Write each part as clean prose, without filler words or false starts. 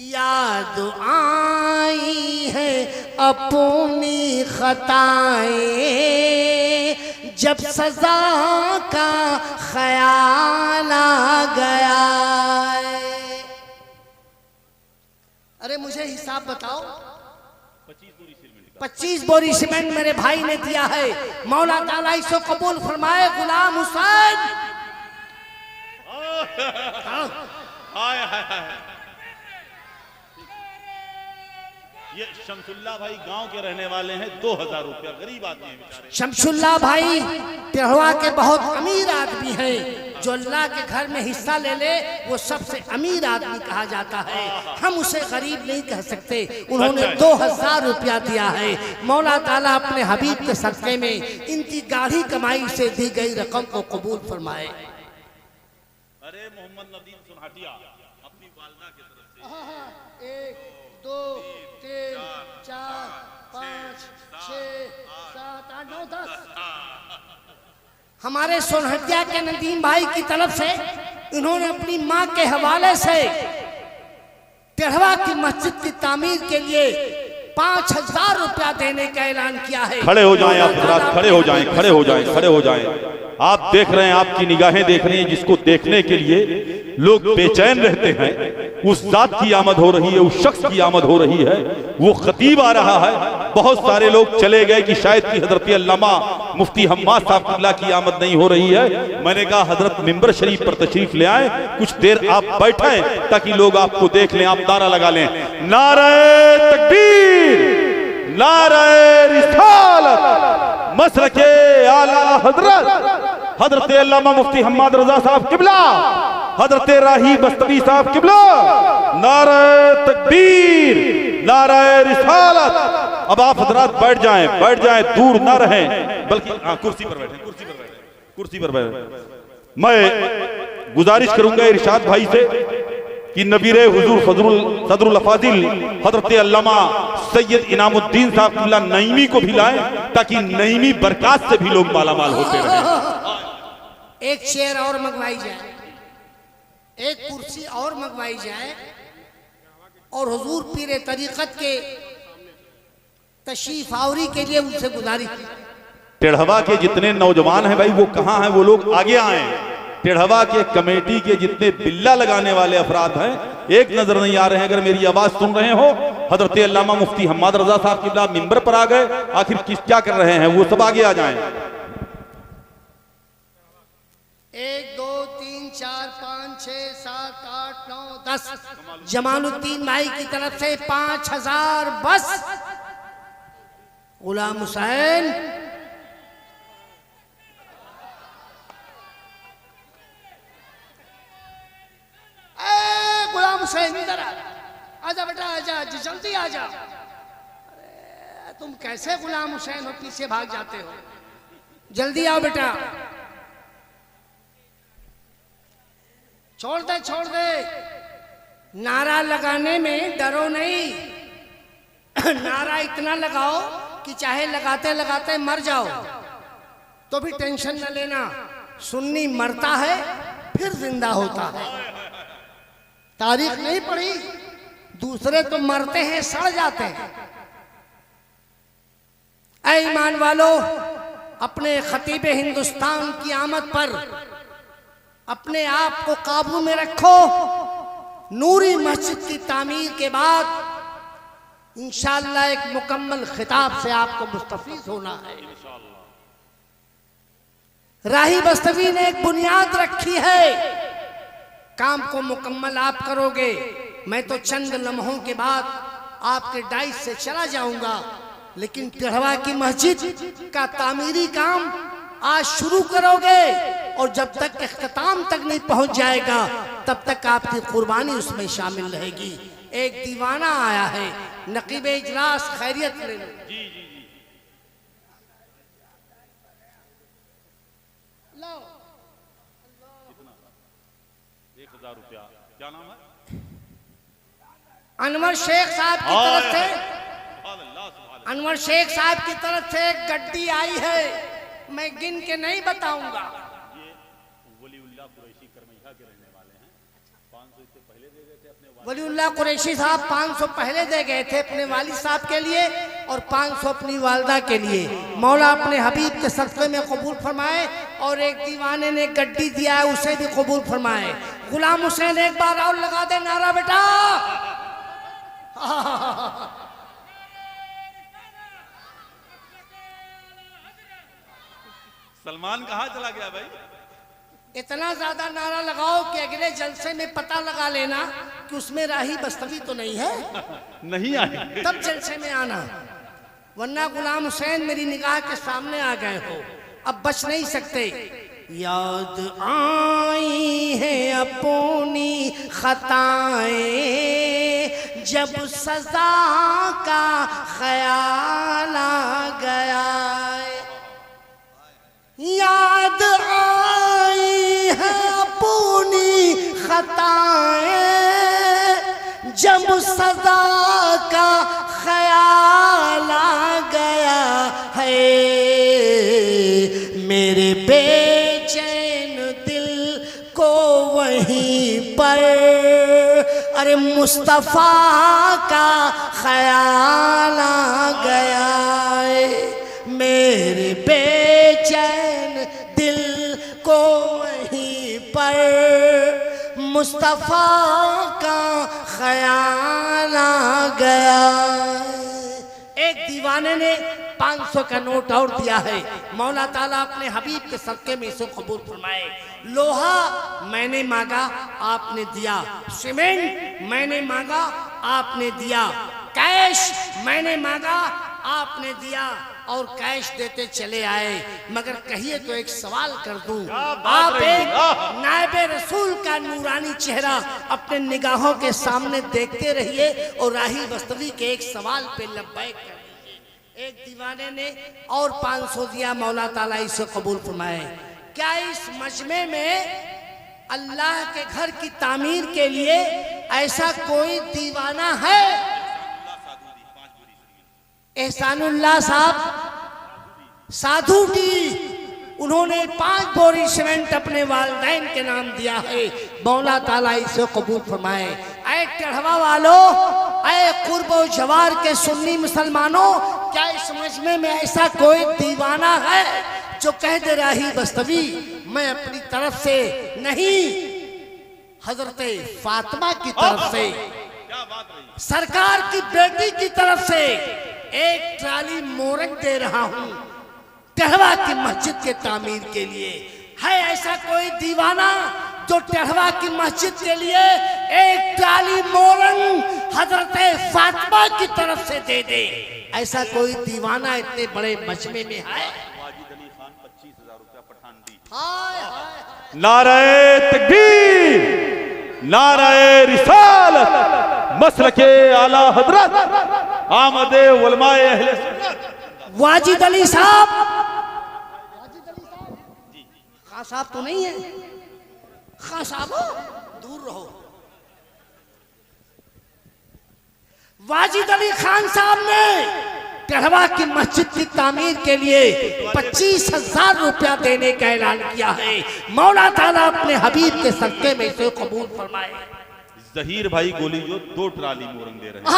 याद आई है अपनी खताएं, जब सजा का ख्याल आ गया। अरे मुझे हिसाब बताओ। 25 बोरी सीमेंट मेरे भाई ने दिया है। मौला ताला इसको कबूल फरमाए। गुलाम हुसैन ये शमसुल्ला भाई गांव के रहने वाले हैं। 2000 रुपया, गरीब आदमी हैं बेचारे। शमसुल्ला भाई टेढ़वा के बहुत अमीर आदमी हैं। जो अल्लाह के घर में हिस्सा ले ले वो सबसे अमीर आदमी कहा जाता है। हम उसे गरीब नहीं कह सकते। उन्होंने 2000 रुपया दिया है। मौला ताला अपने हबीब के सदक़े में इनकी गाढ़ी कमाई से दी गई रकम को कबूल फरमाए। अरे मोहम्मद नदीम सुनहटिया अपनी वालदा की तरफ से 1 2 3 4 5 6 7 8 9 10 हमारे सोनहटिया के नदीम भाई की तरफ से इन्होंने अपनी मां के हवाले से टेढ़वा की मस्जिद की तामीर के लिए 5000 रुपया देने का ऐलान किया है। खड़े हो जाएं आप हज़रात, खड़े हो जाएं, खड़े हो जाएं, खड़े हो जाएं। आप देख रहे हैं, आपकी निगाहें देख रही हैं, जिसको देखने के लिए लोग बेचैन रहते हैं, उस जात की आमद हो रही है, उस शख्स की आमद हो रही है। वो खतीब आ रहा है। बहुत सारे लोग चले गए कि शायद कि हजरत अल्लामा मुफ्ती हम्माद साहब किबला की आमद नहीं हो रही है। मैंने कहा हजरत मिंबर शरीफ पर तशरीफ ले आए, कुछ देर आप बैठे ताकि लोग आपको देख लें। आप नारा लगा लें, नारे तकबीर, नारे रिसालत, मसलके आला हजरत हजरत अल्लामा मुफ्ती हम्माद रजा साहब किबला, हजरत राही बस्तवी साहब किबला, नारे तकबीर, नारे रिसालत। अब आप हजरात बैठ जाएं, बैठ जाएं, दूर ना रहें, बल्कि कुर्सी पर बैठें, कुर्सी पर बैठें, कुर्सी पर बैठें। मैं गुजारिश करूंगा इरशाद भाई से कि नबीरे हुजूर सदरुल अफाजिल हजरत अल्लामा सैयद इनामुद्दीन साहब किबला नईमी को भी लाएं ताकि नईमी बरकत से भी लोग मालामाल होते रहें। एक चेयर और मंगवाई जाए, एक कुर्सी और मंगवाई जाए और हुजूर पीरे तरीकत के तशरीफ आवरी के लिए उनसे गुजारिश। टेढ़वा के जितने नौजवान हैं भाई, वो कहाँ हैं? वो लोग आगे आए। टेढ़वा के कमेटी के जितने बिल्ला लगाने वाले अफराद हैं, एक नजर नहीं आ रहे हैं। अगर मेरी आवाज सुन रहे हो, हजरत अल्लामा मुफ्ती हम्माद रजा साहब किबला मिंबर पर आ गए, आखिर क्या कर रहे हैं? वो सब आगे आ जाएं। 1 2 3 4 5 6 7 8 9 10 जमालुद्दीन भाई की तरफ से 5000 बस। गुलाम हुसैन गुलाम हुसैन इधर आजा बेटा, आजा जल्दी आजा। अरे तुम कैसे गुलाम हुसैन हो, पीछे भाग जाते हो? जल्दी आओ बेटा। छोड़ दे, छोड़ दे। नारा लगाने में डरो नहीं। नारा इतना लगाओ कि चाहे लगाते लगाते मर जाओ तो भी टेंशन न लेना। सुन्नी मरता है फिर जिंदा होता है। तारीख नहीं पढ़ी? दूसरे तो मरते हैं, सड़ जाते हैं। ऐ ईमान वालों, अपने खतीब हिंदुस्तान की आमद पर अपने आप को काबू में रखो। नूरी मस्जिद की तामीर के बाद इंशाअल्लाह एक मुकम्मल खिताब से आपको मुस्तफीज होना है। राही बस्तवी ने एक बुनियाद रखी है, काम को मुकम्मल आप करोगे। मैं तो चंद लम्हों के बाद आपके डाइस से चला जाऊंगा, लेकिन टेढ़वा की मस्जिद का तामीरी काम आज शुरू करोगे और जब तक इख्तिताम तक नहीं पहुंच जाएगा तब तक आपकी कुर्बानी उसमें शामिल रहेगी। एक दीवाना आया है, नकीब इजलास खैरियत ले लो। जी जी जी, लो 1000 रुपया। क्या नाम है? अनवर शेख साहब की तरफ से, अनवर शेख साहब की तरफ से एक गड्डी आई है, मैं गिन के नहीं बताऊंगा। ये वलीउल्लाह कुरैशी करमैया के रहने वाले हैं। 500 इससे पहले दे गए थे अपने वलीउल्लाह कुरैशी साहब 500 पहले दे गए थे अपने वालिद साहब के लिए और 500 अपनी वालदा के लिए। मौला अपने हबीब के सदक़े में कबूल फरमाए। और एक दीवाने ने गड्डी दिया है, उसे भी कबूल फरमाए। गुलाम हुसैन एक बार और लगा दे नारा बेटा। सलमान कहाँ चला गया भाई? इतना ज्यादा नारा लगाओ कि अगले जलसे में पता लगा लेना कि उसमें राही बस्तवी तो नहीं है। नहीं आए तब जलसे में आना, वरना गुलाम हुसैन मेरी निगाह के सामने आ गए हो, अब बच नहीं सकते। याद आई है अपनी खताएं, जब सजा का ख्याल आ गया। याद आई है अपनी खताएं, जब सजा का ख्याल आ गया है। मेरे बेचैन दिल को वहीं पर अरे मुस्तफा का ख्याल आ गया है। मेरे बेचैन दिल को वहीं पर मुस्तफा का ख्याल आ गया। एक दीवाने ने 500 का नोट और दिया है। मौला ताला अपने हबीब के सदके में इसे कबूल फरमाए। लोहा मैंने मांगा आपने दिया, सीमेंट मैंने मांगा आपने दिया, कैश मैंने मांगा आपने दिया और कैश देते चले आए। मगर कहिए तो एक सवाल कर दूं, आप एक नायबे रसूल का नूरानी चेहरा अपने निगाहों के सामने देखते रहिए और राही बस्तवी के एक सवाल पे लब्बैक कर दीजिए। एक दीवाने ने और 500 दिया, मौला ताला इसे कबूल फरमाए। क्या इस मजमे में अल्लाह के घर की तामीर के लिए ऐसा कोई दीवाना है? एहसानुल्लाह साहब साधु डी, उन्होंने 5 बोरी सीमेंट अपने वालिदैन के नाम दिया है। मौला ताला इसे कबूल फरमाए। ऐ टढ़वा वालों, ऐ कुर्बो जवार के सुन्नी मुसलमानों, क्या इस मजमे में ऐसा कोई दीवाना है जो कह दे राही बस्तवी मैं अपनी तरफ से नहीं, हजरत फातिमा की तरफ से, सरकार की बेटी की तरफ से एक ट्राली मोरंग दे रहा हूं टहवा की मस्जिद के तामीर के लिए? है ऐसा कोई दीवाना जो टहवा की मस्जिद के लिए एक ट्राली मोरंग हजरत फातिमा की तरफ से दे दे? ऐसा कोई दीवाना इतने बड़े मजमे में है? वाजिद अली खान 25,000 रुपया पठान दी। हाय हाय नारे तकबीर, नारे रिसालत, मसलके आला हजरत आमदे उलमाए अहले सुन्नत। वाजिद अली साहब, खां साहब तो नहीं है? खां साहब दूर रहो। वाजिद अली खान साहब ने टहवा की मस्जिद की तामीर के लिए 25,000 रुपया देने का ऐलान किया है। मौला ताला अपने हबीब के सदके में इसे कबूल फरमाए। जहीर भाई गोली जो 2 ट्राली मोरंग दे रहे हैं।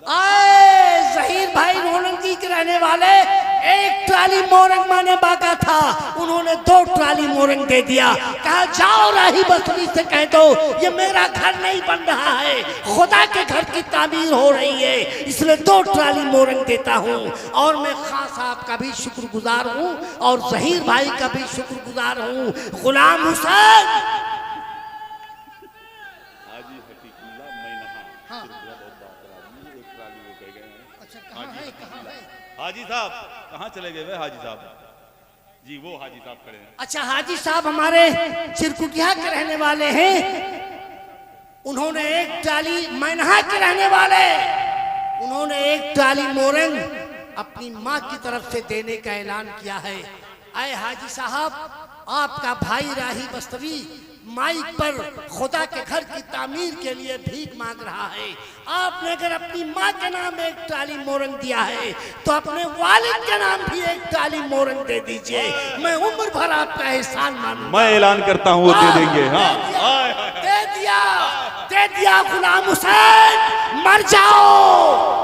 आए जहीर भाई रोनंगी के रहने वाले, एक ट्राली मोरंग माने बाका था, उन्होंने 2 ट्राली मोरंग दे दिया। कहा जाओ राही बस्तवी से कह दो ये मेरा घर नहीं बन रहा है, खुदा के घर की तामीर हो रही है, इसलिए 2 ट्राली मोरंग देता हूँ। और मैं खां साहब का भी शुक्रगुजार हूँ और जहीर भाई का भी शुक्रगुजार हूँ। गुलाम हुसैन हाजी साहब कहाँ चले गए? हाजी साहब जी, वो हाजी साहब खड़े हैं। अच्छा, हाजी साहब हमारे चिरकुटिया के रहने वाले हैं। उन्होंने एक ट्राली, मैनहा के रहने वाले, उन्होंने एक ट्राली मोरंग अपनी माँ की तरफ से देने का ऐलान किया है। आए हाजी साहब, आपका भाई राही बस्तवी माइक पर खुदा के घर की तामीर के लिए भीख मांग रहा है। आपने अगर अपनी माँ के नाम एक ट्राली मोरंग दिया है तो अपने वालिद के नाम भी एक ट्राली मोरंग दे दीजिए। मैं उम्र भर आपका एहसान मानूंगा। मैं ऐलान करता हूँ वो दे देंगे। हाँ दे दिया दे दिया गुलाम हुसैन, मर जाओ।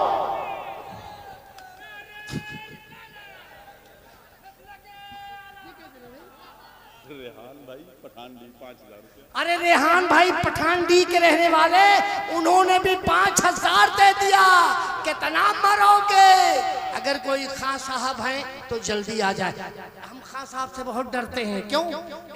अरे रेहान भाई पठानडी के रहने वाले, उन्होंने भी 5000 दे दिया। कितना मरोगे? अगर कोई खां साहब हैं तो जल्दी आ जाए। हम खां साहब से बहुत डरते हैं। क्यों?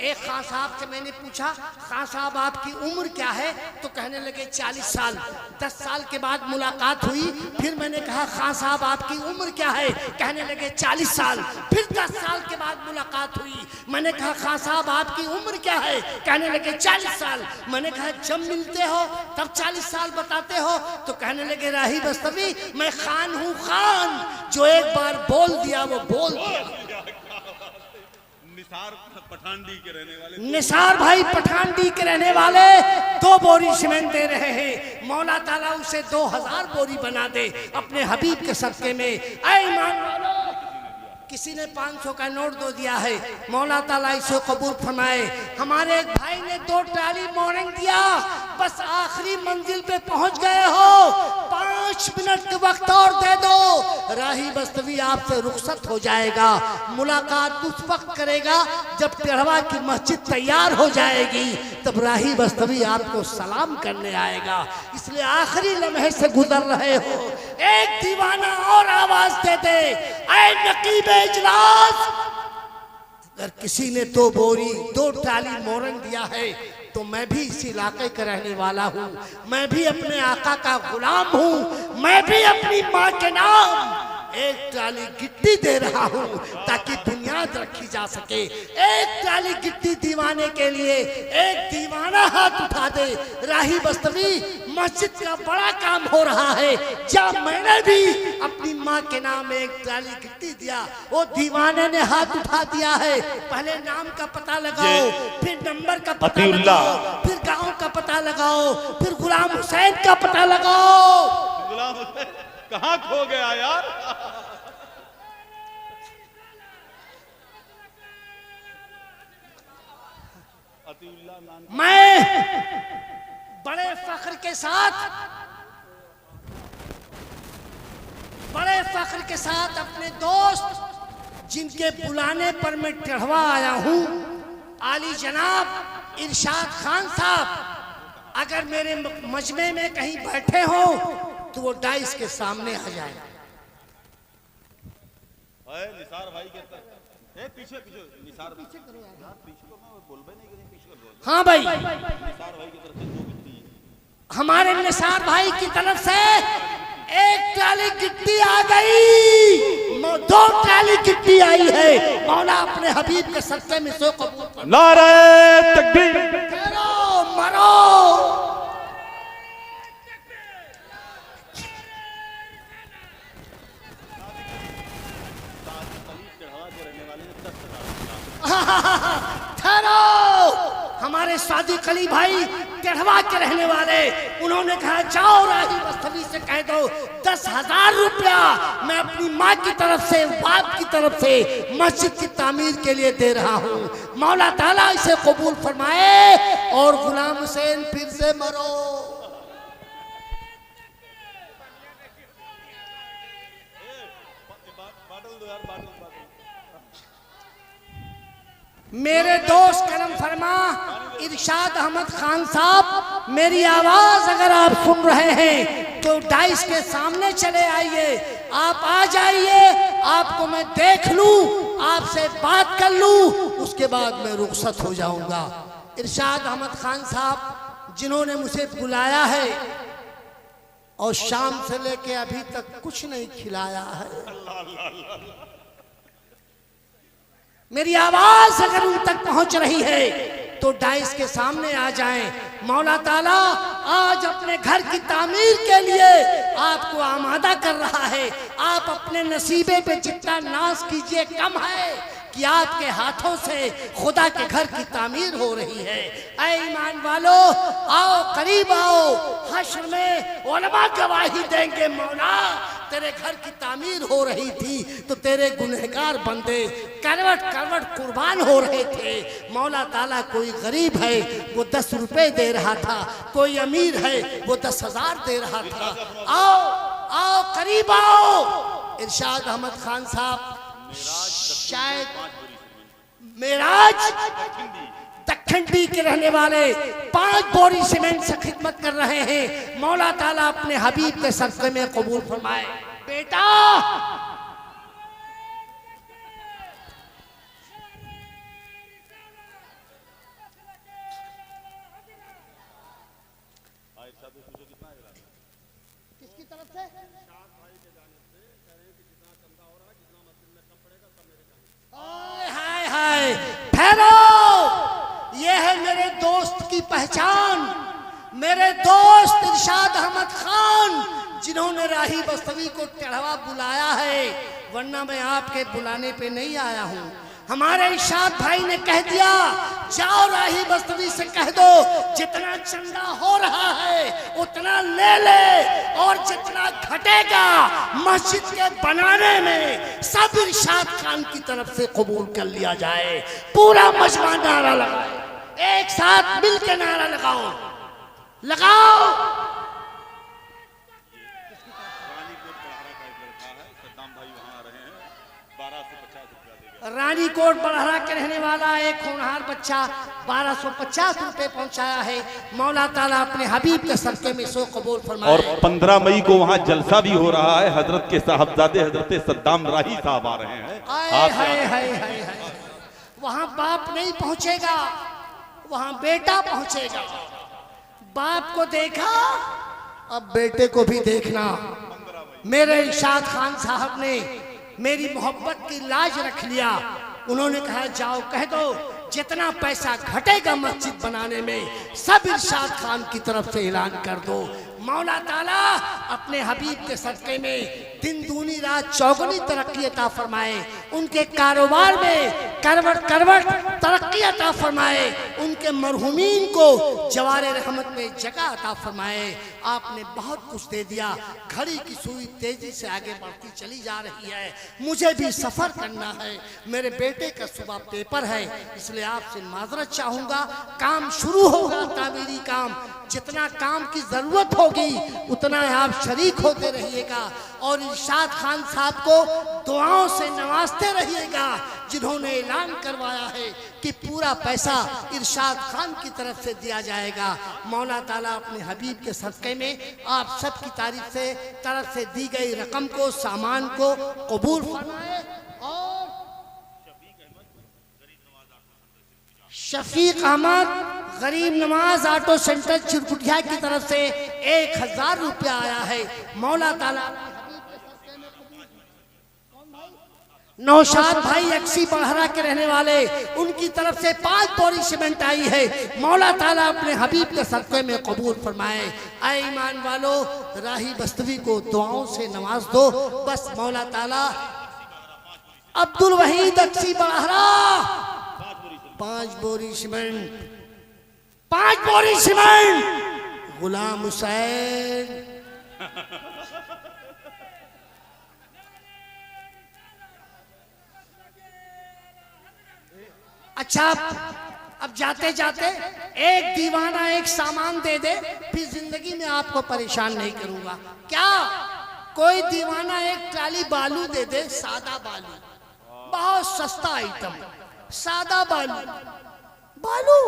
एक खां साहब से मैंने पूछा, खां साहब आपकी उम्र क्या है? तो कहने लगे 40 साल। 10 साल के बाद मुलाकात हुई, फिर मैंने कहा खां साहब आपकी उम्र क्या है? कहने लगे 40 साल। फिर 10 साल के बाद मुलाकात हुई, मैंने कहा खां साहब आपकी उम्र क्या है? कहने लगे 40 साल। मैंने कहा जब मिलते हो तब 40 साल बताते हो? तो कहने लगे राही बस्तवी, मैं खान हूँ, खान, जो एक बार बोल दिया वो बोल दिया। निसार पठानडी के रहने वाले, निसार भाई पठानडी के रहने वाले 2 बोरी सीमेंट दे रहे हैं। मौला ताला उसे 2000 बोरी बना दे अपने हबीब के सदके में। ऐ ईमान वालों, किसी ने 500 का नोट दो दिया है, मौला ताला इसे कबूल फरमाए। हमारे एक भाई ने 2 ट्राली मोरंग दिया, बस आखिरी मंजिल पे पहुंच गए हो, 5 मिनट का वक्त और दे दो, राही बस्तवी आपसे रुखसत हो जाएगा। मुलाकात उस वक्त करेगा जब टेढ़वा की मस्जिद तैयार हो जाएगी, तब राही बस्तवी आपको सलाम करने आएगा। इसलिए आखिरी लम्हे से गुजर रहे हो, एक दीवाना और आवाज दे दे, ऐ नकीब इजलास, अगर किसी ने 2 बोरी 2 ट्राली मोरंग दिया है तो मैं भी इस इलाके का रहने वाला हूँ, मैं भी अपने आका का गुलाम हूँ, मैं भी अपनी माँ के नाम 1 ट्राली गिट्टी दे रहा हूँ ताकि बुनियाद रखी जा सके। 1 ट्राली गिट्टी दीवाने के लिए, एक दीवाना हाथ उठा दे। राही बस्तवी, मस्जिद का बड़ा काम हो रहा है, जब मैंने भी अपनी माँ के नाम 1 ट्राली गिट्टी दिया, वो दीवाने ने हाथ उठा दिया है। पहले नाम का पता लगाओ, फिर नंबर का पता लगाओ, फिर गांव का पता लगाओ, फिर गुलाम हुसैन का पता लगाओ। गुलाम हुसैन कहाँ खो गया यार? मैं बड़े फख्र के साथ अपने दोस्त, जिनके बुलाने पर मैं टेढ़वा आया हूँ, आली जनाब इरशाद खान साहब, अगर मेरे मजमे में कहीं बैठे हो तो वो डाइस के सामने आ जाए। निसार भाई के पीछे निसार पीछे करो यार, पीछे को मैं बोल भाई नहीं करें, पीछे कर। हाँ भाई, निसार भाई की तरफ से 2 गिट्टी, हमारे निसार भाई की तरफ से 1 ट्राली गिट्टी आ गई, 2 ट्राली गिट्टी आई है। मौला अपने हबीब के सदके में सो कबूल। नारे तकबीर, करो मरो। ठहरो, हमारे सादिक अली भाई टेढ़वा के रहने वाले, उन्होंने कहा जाओ राही बस्तवी से कह दो 10,000 रुपया मैं अपनी माँ की तरफ से, बाप की तरफ से मस्जिद की तामीर के लिए दे रहा हूँ। मौला ताला इसे कबूल फरमाए और गुलाम हुसैन फिर से मरो। मेरे दोस्त करम फरमा इरशाद अहमद खान साहब, मेरी आवाज अगर आप सुन रहे हैं तो डाइस के सामने चले आइए। आप आ जाइए, आपको मैं देख लूं, आपसे बात कर लूं, उसके बाद मैं रुखसत हो जाऊंगा। इरशाद अहमद खान साहब जिन्होंने मुझे बुलाया है और शाम से लेके अभी तक कुछ नहीं खिलाया है। मेरी आवाज अगर उन तक पहुंच रही है तो डाइस के सामने आ जाएं। मौला ताला आज अपने घर की तामीर के लिए आपको आमादा कर रहा है। आप अपने नसीबे पे जितना नाज कीजिए कम है कि आपके हाथों से खुदा के घर की तामीर हो रही है। ऐ ईमान वालो, आओ करीब आओ, हश्र में उलमा गवाही देंगे, मौला तेरे घर की तामीर हो रही थी तो तेरे गुनहगार बंदे करवट करवट कुर्बान हो रहे थे। मौला ताला कोई गरीब है वो 10 रुपए दे रहा था, कोई अमीर है वो 10,000 दे रहा था। आओ आओ करीब आओ। इरशाद अहमद खान साहब शायद मेराज दखंडी के रहने वाले 5 बोरी सीमेंट से खिदमत कर रहे हैं। मौला ताला अपने हबीब के सदक़े में कबूल फरमाए। बेटा किसकी तरफ से? हाय हाय ठहरो, ये है मेरे दोस्त की पहचान, मेरे दोस्त इरशाद अहमद खान, जिन्होंने राही बस्तवी को चढ़ावा बुलाया है, वरना मैं आपके बुलाने पे नहीं आया हूँ। हमारे इरशाद भाई ने कह दिया जाओ राही बस्तवी से कह दो जितना चंदा हो रहा है उतना ले ले, और जितना घटेगा मस्जिद के बनाने में सब इरशाद खान की तरफ से कबूल कर लिया जाए। पूरा मजमा नारा लगाए, एक साथ मिलकर नारा लगाओ लगाओ। रानी कोट बड़हरा के रहने वाला एक होनहार बच्चा 1250 रुपए पहुंचाया है। मौला ताला अपने हबीब के सदक़े में सो कबूल फरमाए। और 15 मई को वहाँ जलसा भी हो रहा है। हजरत के साहबजादे हजरत सद्दाम राही साहब आ रहे हैं। हाय वहाँ बाप नहीं पहुंचेगा, वहाँ बेटा पहुंचेगा। बाप को देखा अब बेटे को भी देखना। मेरे इरशाद खान साहब ने मेरी मोहब्बत की लाज रख लिया। उन्होंने कहा जाओ कह दो जितना पैसा घटेगा मस्जिद बनाने में सब इरशाद खान की तरफ से ऐलान कर दो। मौला ताला अपने हबीब के सदक़े में दिन दूनी रात चौगुनी तरक्की अता फरमाए। उनके कारोबार में करवट करवट तरक्की अता फरमाए। उनके मरहुमीन को जवारे रहमत में जगह अता फरमाए। आपने बहुत कुछ दे दिया। घड़ी की सुई तेजी से आगे बढ़ती चली जा रही है। मुझे भी सफर करना है। मेरे बेटे का सुबह पेपर है, इसलिए आपसे माजरत चाहूंगा। काम शुरू होगा, तामीरी काम, जितना काम की जरूरत होगी उतना आप शरीक होते रहिएगा और इरशाद खान साहब को दुआओं से नवाजते रहिएगा, जिन्होंने ऐलान करवाया है कि पूरा पैसा इरशाद खान की तरफ से दिया जाएगा। मौला ताला अपने हबीब के सदक़े में आप सब की तरफ से दी गई रकम को, सामान को कबूल फरमाए। और शफीक अहमद गरीब नवाज ऑटो सेंटर चिरकुटिया की तरफ से 1000 रुपया आया है। मौला ताला नौशाद भाई अक्सी बड़हरा के रहने वाले, उनकी तरफ से 5 बोरी सीमेंट आई है। मौला ताला अपने हबीब के सदक़े में कबूल फरमाए। ऐ ईमान वालो, राही बस्तवी को दुआओं से नवाज दो। बस मौला ताला अब्दुल वहीद अक्सी बड़हरा 5 बोरी सीमेंट, 5 बोरी सीमेंट। गुलाम हुसैन अच्छा, अब जाते जाते एक दीवाना एक सामान दे दे, फिर जिंदगी में आपको परेशान नहीं करूंगा। क्या कोई दीवाना एक ट्राली बालू दे दे, सादा बालू, बहुत सस्ता आइटम, सादा बालू। बालू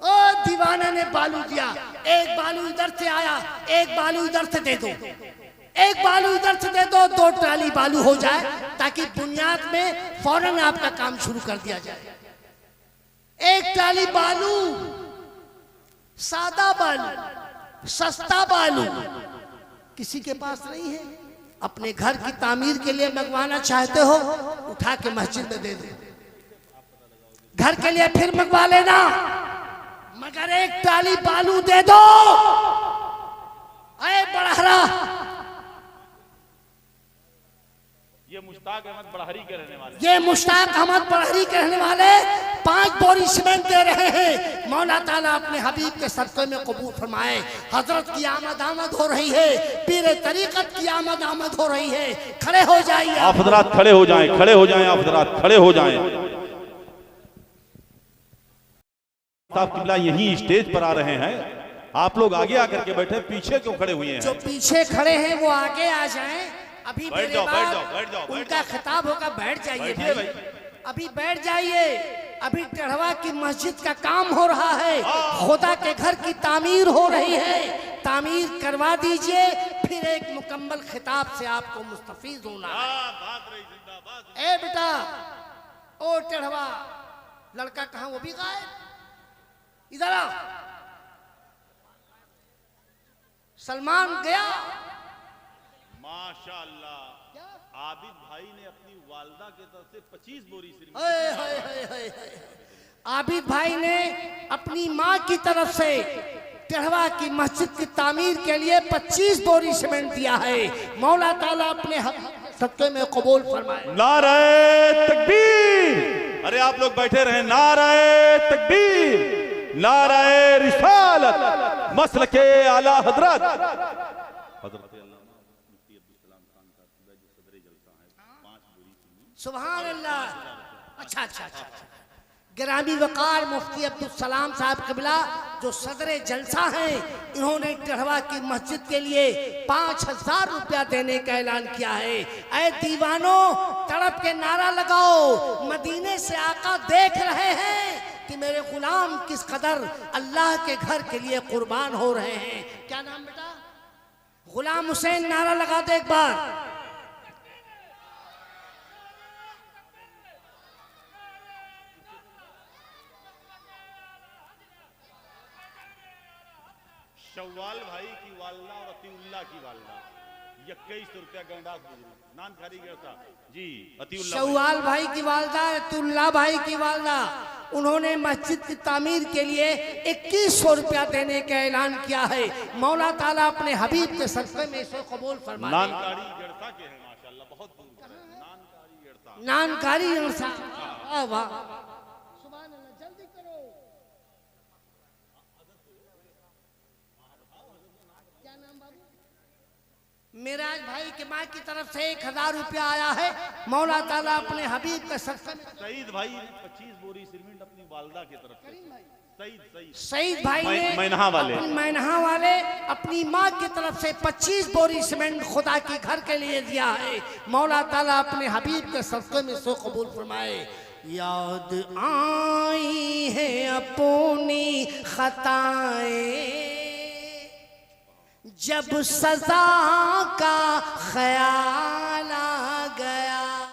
ओ दीवाना ने बालू दिया, एक बालू इधर से आया, एक बालू इधर से दे दो, एक बालू इधर से दे दो, 2 ट्राली बालू हो जाए, ताकि बुनियाद में फौरन आपका काम शुरू कर दिया जाए। एक ट्राली बालू, सादा बालू, सस्ता बालू किसी के पास नहीं है। अपने घर की तामीर के लिए मंगवाना चाहते हो, उठा के मस्जिद में दे दो, घर के लिए फिर मंगवा लेना, मगर एक ट्राली बालू दे दो। अरे बड़हरा, ये मुश्ताक अहमद बड़हरी के रहने वाले, ये मुश्ताक अहमद बड़हरी के रहने वाले 5 बोरी सीमेंट दे रहे हैं। मौला ताला अपने हबीब के सदक़े में कबूल फरमाए। हजरत की आमद हो रही है, पीर तरीकत की आमद हो रही है। खड़े हो जाइए आप हजरात, खड़े हो जाएं, खड़े हो जाएं, आप हजरात खड़े हो जाएं। साहब किबला यही स्टेज पर आ रहे हैं, आप लोग आगे आकर के बैठे, पीछे क्यों खड़े हुए हैं? जो पीछे खड़े हैं वो आगे आ जाएं। अभी बैठ मेरे जाओ, बाद बैठ जाओ, बैठ जाओ, बैठ उनका खिताब होगा, बैठ जाइए बैठिए भाई, भाई। अभी बैठ जाइए। अभी टेढ़वा की मस्जिद का काम हो रहा है, खुदा के घर की तामीर हो रही है, तामीर करवा दीजिए, फिर एक मुकम्मल खिताब से आपको मुस्तफीज होना है। ए बेटा, ओ टेढ़वा लड़का कहाँ, वो भी गायब, इधर आ। सलमान गया। माशाअल्लाह, आबिद भाई ने अपनी वालदा की तरफ से 25 बोरी सीमेंट। हाय हाय हाय हाय हाय। आबिद भाई ने अपनी माँ की तरफ से टेढ़वा की मस्जिद की तामीर के लिए 25 बोरी सीमेंट दिया है। मौला ताला अपने सदक़े में कबूल फरमाए। नारे तकबीर। अरे आप लोग बैठे रहे, नारे तकबीर, नारे रिसालत, मसलके आला हजरत सुभान अल्लाह। अच्छा अच्छा अच्छा, गिरामी वकार मुफ्ती अब्दुल सलाम साहब क़िबला जो सदर जलसा हैं, इन्होंने टेढ़वा की मस्जिद के लिए 5000 रुपया देने का ऐलान किया है। ऐ दीवानों, तड़प के नारा लगाओ, मदीने से आका देख रहे हैं कि मेरे गुलाम किस कदर अल्लाह के घर के लिए कुर्बान हो रहे हैं। क्या नाम बेटा? गुलाम हुसैन, नारा लगा दे एक बार। शव्वाल भाई की वालदा और अतीउल्लाह की वालदा 21 रुपया गंडास नान कारीगर था जी। अतीउल्लाह शव्वाल भाई की वालदा, अतीउल्लाह भाई की वालदा, उन्होंने मस्जिद की तामीर के लिए 2100 रुपया देने का ऐलान किया है। मौला ताला अपने हबीब के सदक़े में इसे कबूल फरमाए। नानकारी जड़सा के हैं माशाअल्लाह, बहुत दूर नानकारी जड़सा, नानकारी जड़सा, वाह वाह, सुभान अल्लाह। जल्दी करो, क्या नाम बाबू? मेराज भाई के माँ की तरफ से 1000 रुपया आया है। मौला ताला अपने हबीब के सदक़े में। सईद भाई ने 25 बोरी सीमेंट अपनी वालदा की तरफ से, सईद भाई ने मैनहा वाले अपनी माँ की तरफ से 25 बोरी सीमेंट खुदा के घर के लिए दिया है। मौला ताला अपने हबीब के सदक़े में सो कबूल फरमाए। याद आई है अपनी खताएं, जब सजा का ख्याल